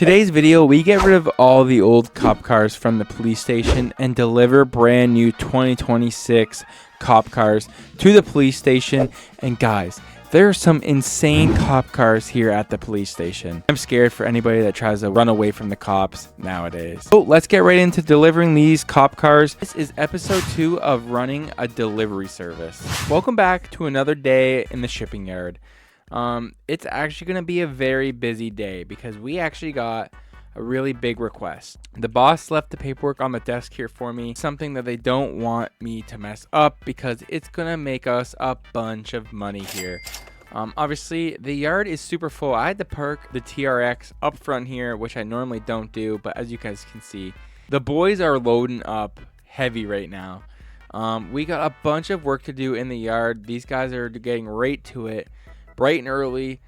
Today's video, we get rid of all the old cop cars from the police station and deliver brand new 2026 cop cars to the police station. And guys, there are some insane cop cars here at the police station. I'm scared for anybody that tries to run away from the cops nowadays. So let's get right into delivering these cop cars. This is episode 2 of running a delivery service. Welcome back to another day in the shipping yard. It's actually going to be a very busy day because we actually got a really big request. The boss left the paperwork on the desk here for me, something that they don't want me to mess up because it's going to make us a bunch of money here. Obviously the yard is super full. I had to park the TRX up front here, which I normally don't do, but as you guys can see, the boys are loading up heavy right now. We got a bunch of work to do in the yard. These guys are getting right to it. Bright and early.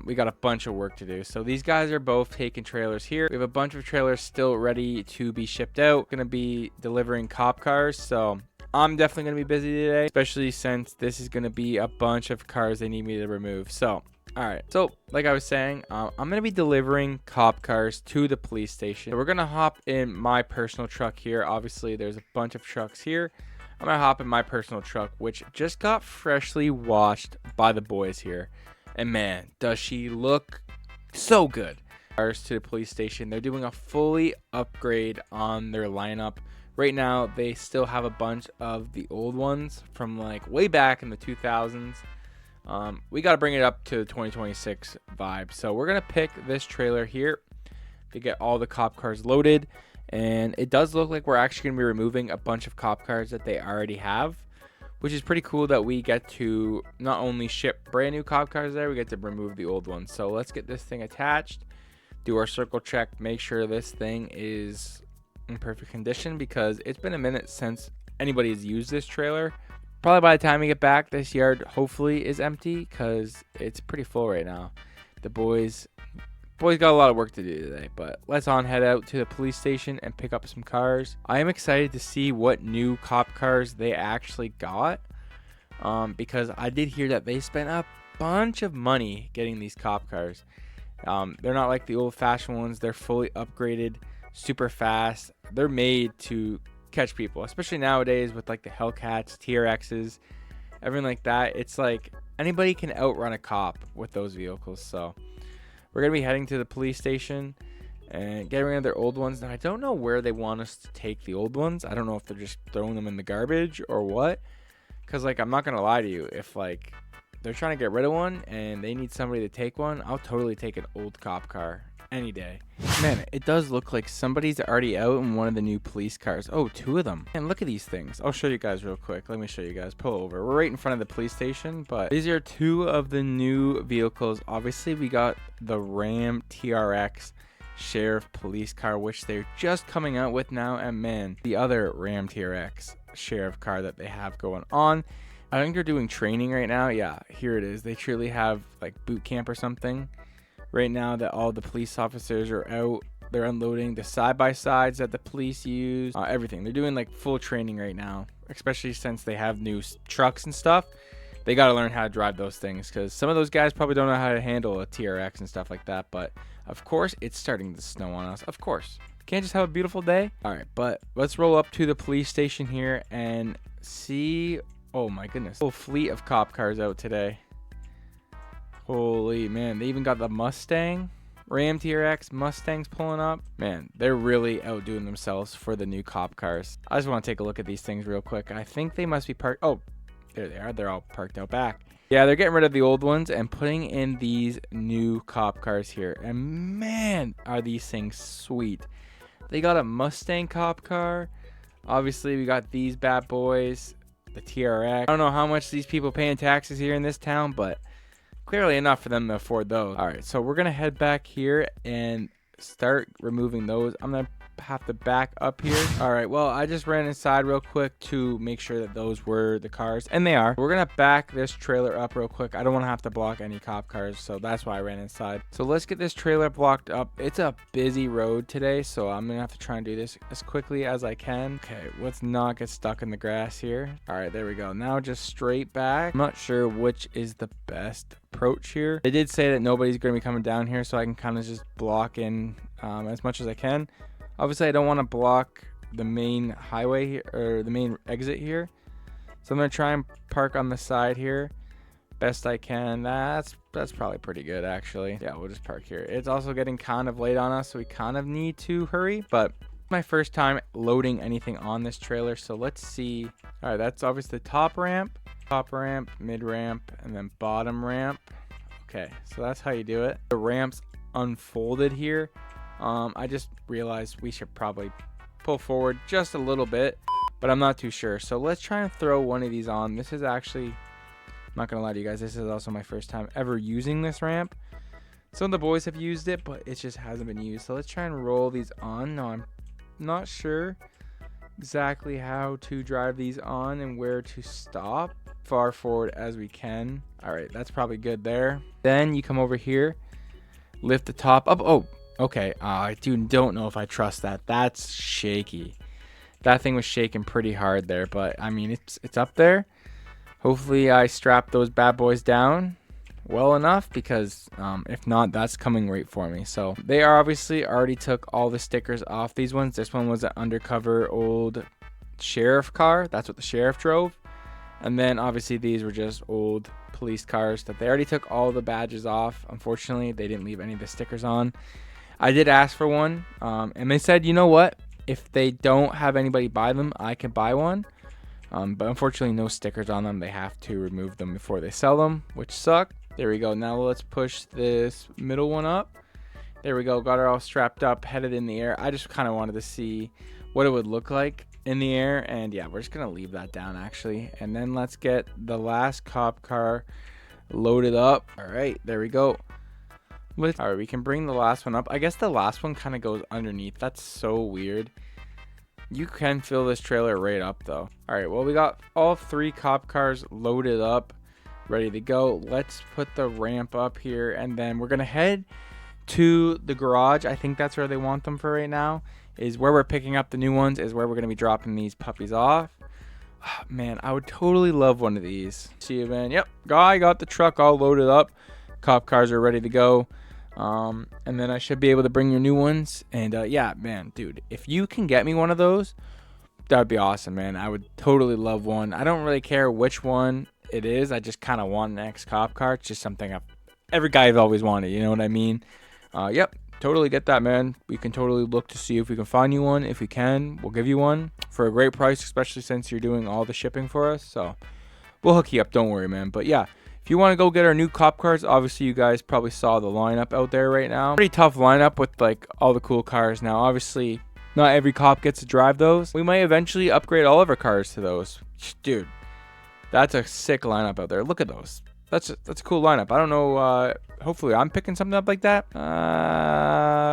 We got a bunch of work to do. So these guys are both taking trailers here. We have a bunch of trailers still ready to be shipped out. Gonna be delivering cop cars. So I'm definitely gonna be busy today, especially since this is gonna be a bunch of cars they need me to remove. So alright, so like I was saying, I'm gonna be delivering cop cars to the police station. So we're gonna hop in my personal truck here. Obviously there's a bunch of trucks here. I'm gonna hop in my personal truck, which just got freshly washed by the boys here. And man, does she look so good. Cars to the police station. They're doing a fully upgrade on their lineup. Right now, they still have a bunch of the old ones from like way back in the 2000s. We gotta bring it up to the 2026 vibe. So we're gonna pick this trailer here to get all the cop cars loaded. And it does look like we're actually going to be removing a bunch of cop cars that they already have, which is pretty cool that we get to not only ship brand new cop cars there, we get to remove the old ones. So let's get this thing attached, do our circle check, make sure this thing is in perfect condition because it's been a minute since anybody has used this trailer. Probably by the time we get back, this yard hopefully is empty because it's pretty full right now. The boys got a lot of work to do today, but let's head out to the police station and pick up some cars. I am excited to see what new cop cars they actually got, because I did hear that they spent a bunch of money getting these cop cars. They're not like the old-fashioned ones. They're fully upgraded, super fast. They're made to catch people, especially nowadays with like the Hellcats, TRXs, everything like that. It's like anybody can outrun a cop with those vehicles. So we're going to be heading to the police station and getting rid of their old ones. Now, I don't know where they want us to take the old ones. I don't know if they're just throwing them in the garbage or what. Because, like, I'm not going to lie to you. If, like, they're trying to get rid of one and they need somebody to take one, I'll totally take an old cop car any day. Man, it does look like somebody's already out in one of the new police cars. Oh, 2 of them. And look at these things. I'll show you guys real quick. Let me show you guys. Pull over. We're right in front of the police station, but these are 2 of the new vehicles. Obviously, we got the Ram TRX Sheriff Police car, which they're just coming out with now. And man, the other Ram TRX Sheriff car that they have going on. I think they're doing training right now. Yeah, here it is. They truly have like boot camp or something right now that all the police officers are out. They're unloading the side-by-sides that the police use, everything. They're doing like full training right now, especially since they have new trucks and stuff. They got to learn how to drive those things because some of those guys probably don't know how to handle a TRX and stuff like that. But of course, it's starting to snow on us. Of course, can't just have a beautiful day. All right, but let's roll up to the police station here and see. Oh my goodness, whole fleet of cop cars out today. Holy man, they even got the Mustang, Ram TRX, Mustangs pulling up. Man, they're really outdoing themselves for the new cop cars. I just want to take a look at these things real quick. I think they must be parked. Oh, there they are. They're all parked out back. Yeah, they're getting rid of the old ones and putting in these new cop cars here. And man, are these things sweet. They got a Mustang cop car. Obviously, we got these bad boys, the TRX. I don't know how much these people paying taxes here in this town, but clearly enough for them to afford those. All right, so we're gonna head back here and start removing those. I'm gonna have to back up here. All right, well, I just ran inside real quick to make sure that those were the cars, and they are. We're gonna back this trailer up real quick. I don't want to have to block any cop cars, so that's why I ran inside. So let's get this trailer blocked up. It's a busy road today, so I'm gonna have to try and do this as quickly as I can. Okay, let's not get stuck in the grass here. All right, there we go. Now just straight back. I'm not sure which is the best approach here. They did say that nobody's gonna be coming down here, so I can kind of just block in as much as I can. Obviously, I don't want to block the main highway here, or the main exit here. So I'm going to try and park on the side here best I can. That's probably pretty good, actually. Yeah, we'll just park here. It's also getting kind of late on us, so we kind of need to hurry. But my first time loading anything on this trailer, so let's see. All right, that's obviously the top ramp, mid ramp, and then bottom ramp. Okay, so that's how you do it. The ramps unfolded here. I just realized we should probably pull forward just a little bit, but I'm not too sure. So let's try and throw one of these on. This is actually, I'm not gonna lie to you guys, this is also my first time ever using this ramp. Some of the boys have used it, but it just hasn't been used. So let's try and roll these on. No, I'm not sure exactly how to drive these on and where to stop. Far forward as we can. All right, that's probably good there. Then you come over here, lift the top up. Oh, okay, I don't know if I trust that. That's shaky. That thing was shaking pretty hard there, but I mean, it's up there. Hopefully I strap those bad boys down well enough, because if not, that's coming right for me. So they are obviously already took all the stickers off these ones. This one was an undercover old sheriff car. That's what the sheriff drove. And then obviously these were just old police cars that they already took all the badges off. Unfortunately, they didn't leave any of the stickers on. I did ask for one, and they said, you know what, if they don't have anybody buy them, I can buy one. But unfortunately, no stickers on them. They have to remove them before they sell them, which suck. There we go. Now let's push this middle one up. There we go. Got her all strapped up, headed in the air. I just kind of wanted to see what it would look like in the air, and yeah, we're just gonna leave that down actually. And then let's get the last cop car loaded up. All right, there we go. All right, we can bring the last one up. I guess the last one kind of goes underneath. That's so weird. You can fill this trailer right up though. All right, well, we got all 3 cop cars loaded up, ready to go. Let's put the ramp up here, and then we're gonna head to the garage. I think that's where they want them for right now, is where we're picking up the new ones, is where we're gonna be dropping these puppies off. Oh, man, I would totally love one of these. See you, man. Yep, guy got the truck all loaded up. Cop cars are ready to go. And then I should be able to bring your new ones. And yeah, man, dude, if you can get me one of those, that would be awesome, man. I would totally love one. I don't really care which one it is. I just kind of want an ex-cop car. It's just something every guy's always wanted, you know what I mean? Yep, totally get that, man. We can totally look to see if we can find you one. If we can, we'll give you one for a great price, especially since you're doing all the shipping for us. So we'll hook you up, don't worry, man. But yeah, if you want to go get our new cop cars, obviously you guys probably saw the lineup out there right now. Pretty tough lineup with like all the cool cars. Now, obviously, not every cop gets to drive those. We might eventually upgrade all of our cars to those. Dude, that's a sick lineup out there. Look at those. That's a cool lineup. I don't know. Hopefully, I'm picking something up like that.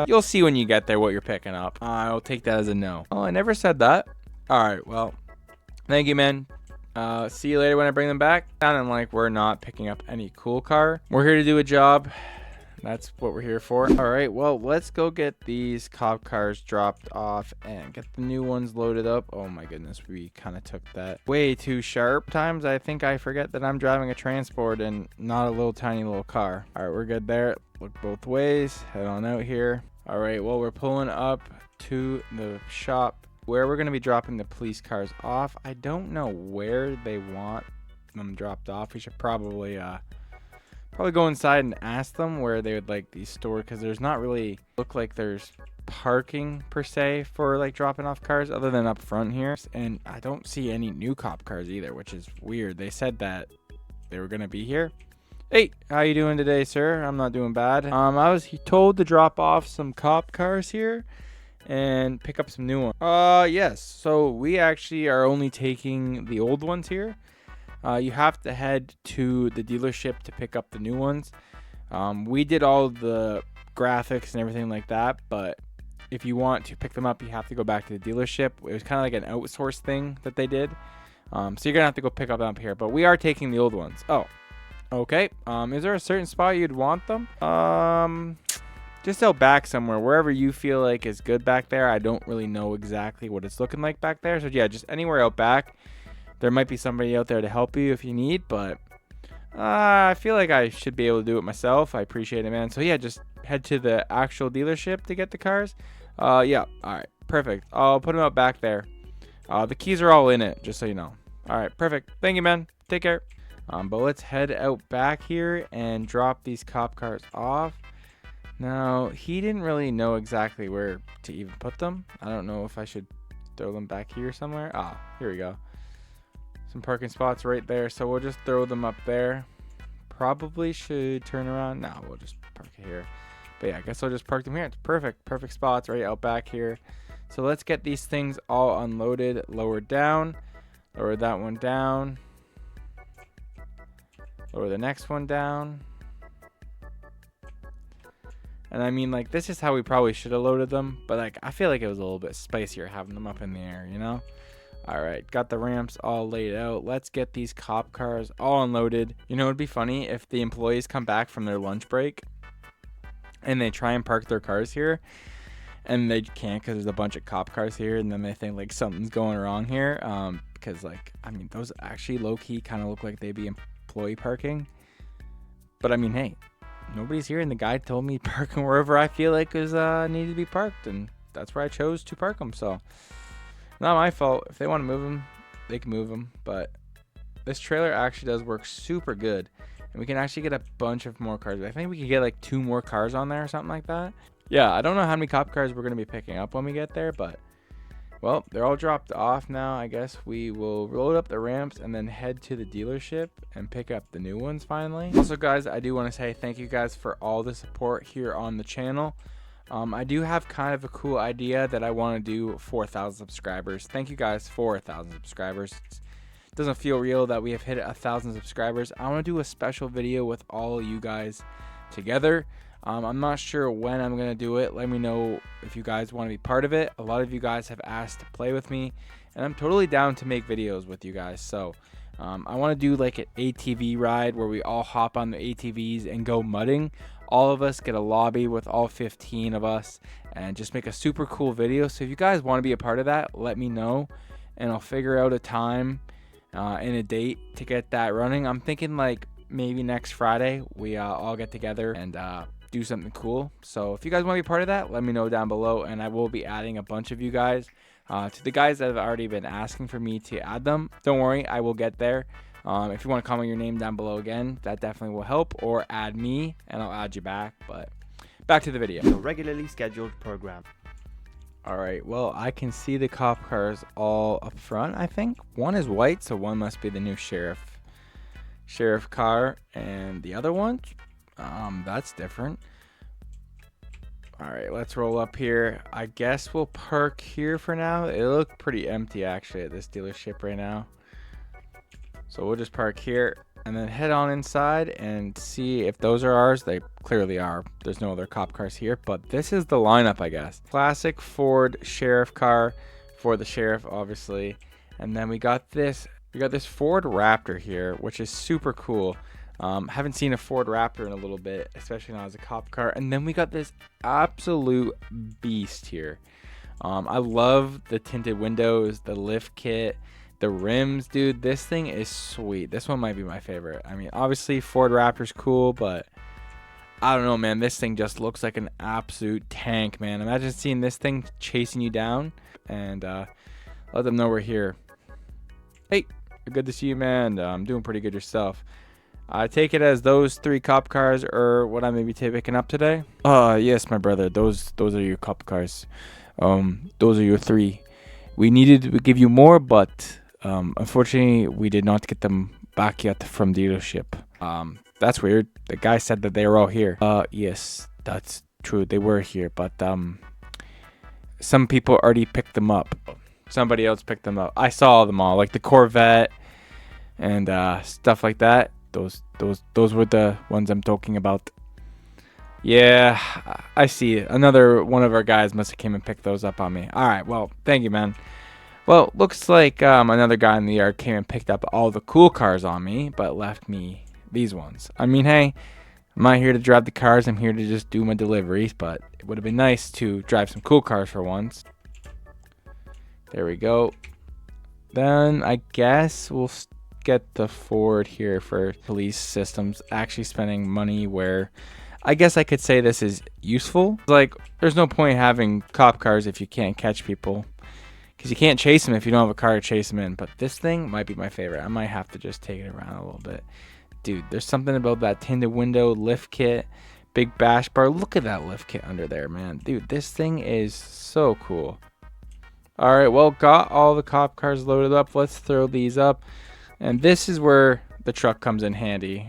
You'll see when you get there what you're picking up. I'll take that as a no. Oh, I never said that. All right. Well, thank you, man. See you later when I bring them back. Sounding like we're not picking up any cool car. We're here to do a job. That's what we're here for. All right, well, let's go get these cop cars dropped off and get the new ones loaded up. Oh my goodness, we kind of took that way too sharp. Times I think I forget that I'm driving a transport and not a little tiny little car. All right, we're good there. Look both ways. Head on out here. All right, well, we're pulling up to the shop where we're going to be dropping the police cars off. I don't know where they want them dropped off. We should probably go inside and ask them where they would like these stored, because there's not really look like there's parking per se for like dropping off cars other than up front here. And I don't see any new cop cars either, which is weird. They said that they were going to be here. Hey, how you doing today, sir? I'm not doing bad. I was told to drop off some cop cars here and pick up some new ones. Yes. So we actually are only taking the old ones here. You have to head to the dealership to pick up the new ones. We did all the graphics and everything like that, but if you want to pick them up, you have to go back to the dealership. It was kind of like an outsourced thing that they did. So you're gonna have to go pick up here, but we are taking the old ones. Oh, okay. Is there a certain spot you'd want them? Just out back somewhere, wherever you feel like is good back there. I don't really know exactly what it's looking like back there. So yeah, just anywhere out back. There might be somebody out there to help you if you need, but I feel like I should be able to do it myself. I appreciate it, man. So yeah, just head to the actual dealership to get the cars. Yeah, all right, perfect. I'll put them out back there. The keys are all in it, just so you know. All right, perfect. Thank you, man. Take care. But let's head out back here and drop these cop cars off. Now, he didn't really know exactly where to even put them. I don't know if I should throw them back here somewhere. Ah, here we go. Some parking spots right there, so we'll just throw them up there. Probably should turn around. No, we'll just park it here. But yeah, I guess I'll just park them here. It's perfect spots right out back here. So let's get these things all unloaded. Lower down, lower that one down, lower the next one down. And I mean, like, this is how we probably should have loaded them, but like, I feel like it was a little bit spicier having them up in the air, you know? All right, got the ramps all laid out. Let's get these cop cars all unloaded. You know, it'd be funny if the employees come back from their lunch break and they try and park their cars here, and they can't because there's a bunch of cop cars here, and then they think like something's going wrong here. Because like, I mean, those actually low-key kind of look like they'd be employee parking. But I mean, hey, nobody's here, and the guy told me parking wherever I feel like is needed to be parked, and that's where I chose to park them. So not my fault. If they want to move them, they can move them. But this trailer actually does work super good, and we can actually get a bunch of more cars. I think we could get like 2 more cars on there or something like that. Yeah, I don't know how many cop cars we're going to be picking up when we get there, but well, they're all dropped off now. I guess we will load up the ramps and then head to the dealership and pick up the new ones finally. Also, guys, I do want to say thank you guys for all the support here on the channel. I do have kind of a cool idea that I want to do 4,000 subscribers. Thank you guys for 1,000 subscribers. It doesn't feel real that we have hit 1,000 subscribers. I want to do a special video with all of you guys together. I'm not sure when I'm going to do it. Let me know if you guys want to be part of it. A lot of you guys have asked to play with me, and I'm totally down to make videos with you guys. So I want to do like an ATV ride where we all hop on the ATVs and go mudding. All of us get a lobby with all 15 of us and just make a super cool video. So if you guys want to be a part of that, let me know, and I'll figure out a time and a date to get that running. I'm thinking like maybe next Friday we all get together and do something cool. So if you guys want to be part of that, let me know down below, and I will be adding a bunch of you guys. To the guys that have already been asking for me to add them, don't worry, I will get there. If you want to comment your name down below again, that definitely will help, or add me and I'll add you back. But back to the video. A regularly scheduled program. All right, well, I can see the cop cars all up front. I think one is white, so one must be the new sheriff car, and the other one, that's different. All right, let's roll up here. I guess we'll park here for now. It looked pretty empty actually at this dealership right now. So we'll just park here and then head on inside and see if those are ours. They clearly are. There's no other cop cars here, but this is the lineup, I guess. Classic Ford sheriff car for the sheriff, obviously. And then we got this Ford Raptor here, which is super cool. Haven't seen a Ford Raptor in a little bit, especially not as a cop car. And then we got this absolute beast here. I love the tinted windows, the lift kit, the rims, dude. This thing is sweet. This one might be my favorite. I mean, obviously Ford Raptor's cool, but I don't know, man. This thing just looks like an absolute tank, man. Imagine seeing this thing chasing you down, and let them know we're here. Hey, good to see you, man. I'm doing pretty good yourself. I take it as those 3 cop cars are what I may be picking up today. Yes, my brother. Those are your cop cars. Those are your 3. We needed to give you more, but unfortunately, we did not get them back yet from dealership. That's weird. The guy said that they were all here. Yes, that's true. They were here, but some people already picked them up. Somebody else picked them up. I saw them all, like the Corvette and stuff like that. Those were the ones I'm talking about. Yeah, I see it. Another one of our guys must have came and picked those up on me. All right, well, thank you, man. Well, looks like another guy in the yard came and picked up all the cool cars on me, but left me these ones. I mean, hey, I'm not here to drive the cars. I'm here to just do my deliveries, but it would have been nice to drive some cool cars for once. There we go. Then I guess we'll get the Ford here for police systems actually spending money where I guess I could say this is useful. Like, there's no point having cop cars if you can't catch people, because you can't chase them if you don't have a car to chase them in. But this thing might be my favorite. I might have to just take it around a little bit. Dude, there's something about that tinted window, lift kit, big bash bar. Look at that lift kit under there, man. Dude, this thing is so cool. All right, well, got all the cop cars loaded up. Let's throw these up. And this is where the truck comes in handy.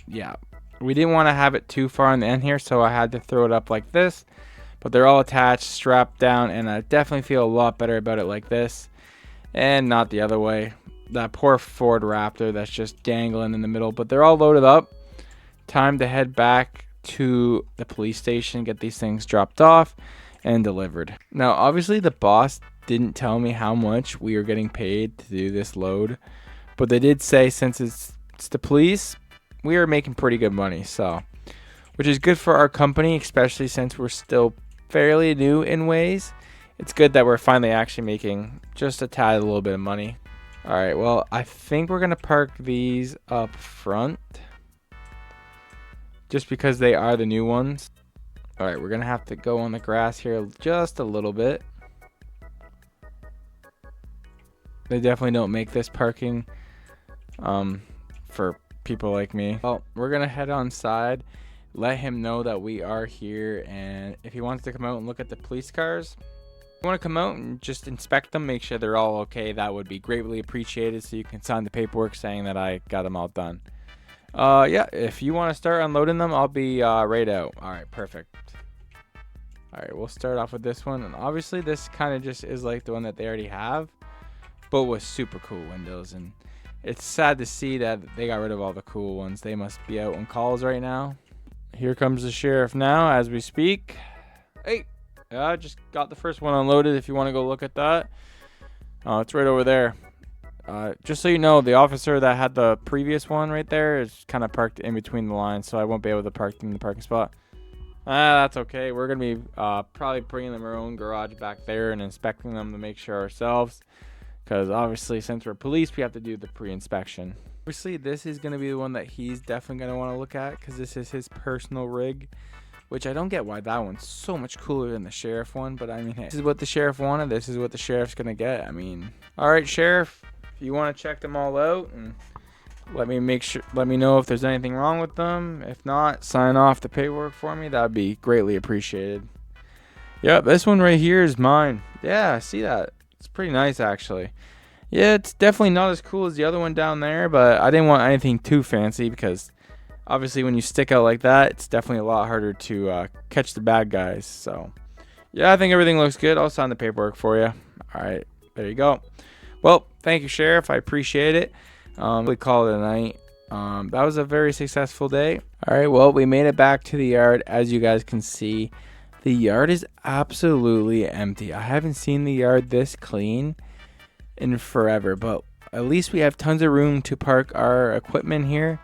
Yeah, we didn't want to have it too far on the end here, so I had to throw it up like this. But they're all attached, strapped down, and I definitely feel a lot better about it like this and not the other way. That poor Ford Raptor that's just dangling in the middle. But they're all loaded up. Time to head back to the police station, get these things dropped off and delivered. Now, obviously, the boss didn't tell me how much we were getting paid to do this load, but they did say since it's the police, we are making pretty good money, so which is good for our company, especially since we're still fairly new in ways. It's good that we're finally actually making just a tad, a little bit of money. All right, well, I think we're gonna park these up front just because they are the new ones. All right, we're gonna have to go on the grass here just a little bit. They definitely don't make this parking for people like me. Well, we're gonna head on side, let him know that we are here, and if he wants to come out and look at the police cars, if you want to come out and just inspect them, make sure they're all okay, that would be greatly appreciated, so you can sign the paperwork saying that I got them all done. Yeah, if you want to start unloading them, I'll be right out. All right, perfect. All right, we'll start off with this one, and obviously this kind of just is like the one that they already have, but with super cool windows. And it's sad to see that they got rid of all the cool ones. They must be out on calls right now. Here comes the sheriff now as we speak. Hey, I just got the first one unloaded if you want to go look at that. It's right over there. Just so you know, the officer that had the previous one right there is kind of parked in between the lines, so I won't be able to park them in the parking spot. That's okay. We're going to be probably bringing them our own garage back there and inspecting them to make sure ourselves. Because obviously, since we're police, we have to do the pre-inspection. Obviously, this is going to be the one that he's definitely going to want to look at, because this is his personal rig. Which I don't get why that one's so much cooler than the sheriff one. But I mean, hey, this is what the sheriff wanted. This is what the sheriff's going to get. I mean, all right, sheriff. If you want to check them all out and let me know if there's anything wrong with them. If not, sign off the paperwork for me. That'd be greatly appreciated. Yep, this one right here is mine. Yeah, I see that. It's pretty nice, actually. Yeah, it's definitely not as cool as the other one down there, but I didn't want anything too fancy because obviously when you stick out like that, it's definitely a lot harder to catch the bad guys. So, yeah, I think everything looks good. I'll sign the paperwork for you. All right, there you go. Well, thank you, Sheriff. I appreciate it. We call it a night. That was a very successful day. All right, well, we made it back to the yard. As you guys can see, the yard is absolutely empty. I haven't seen the yard this clean in forever, but at least we have tons of room to park our equipment here.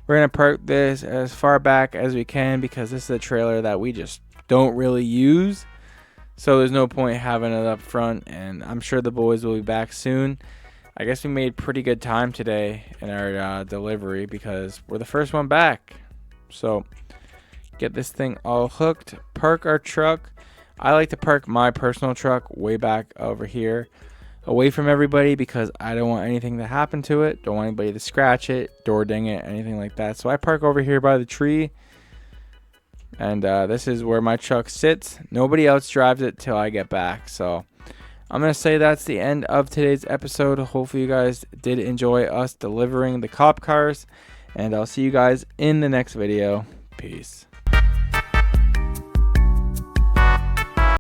We're going to park this as far back as we can because this is a trailer that we just don't really use. So there's no point having it up front, and I'm sure the boys will be back soon. I guess we made pretty good time today in our delivery because we're the first one back. So get this thing all hooked, park our truck. I like to park my personal truck way back over here, away from everybody, because I don't want anything to happen to it. Don't want anybody to scratch it, door ding it, anything like that. So I park over here by the tree, and this is where my truck sits. Nobody else drives it till I get back. So I'm going to say that's the end of today's episode. Hopefully you guys did enjoy us delivering the cop cars, and I'll see you guys in the next video. Peace.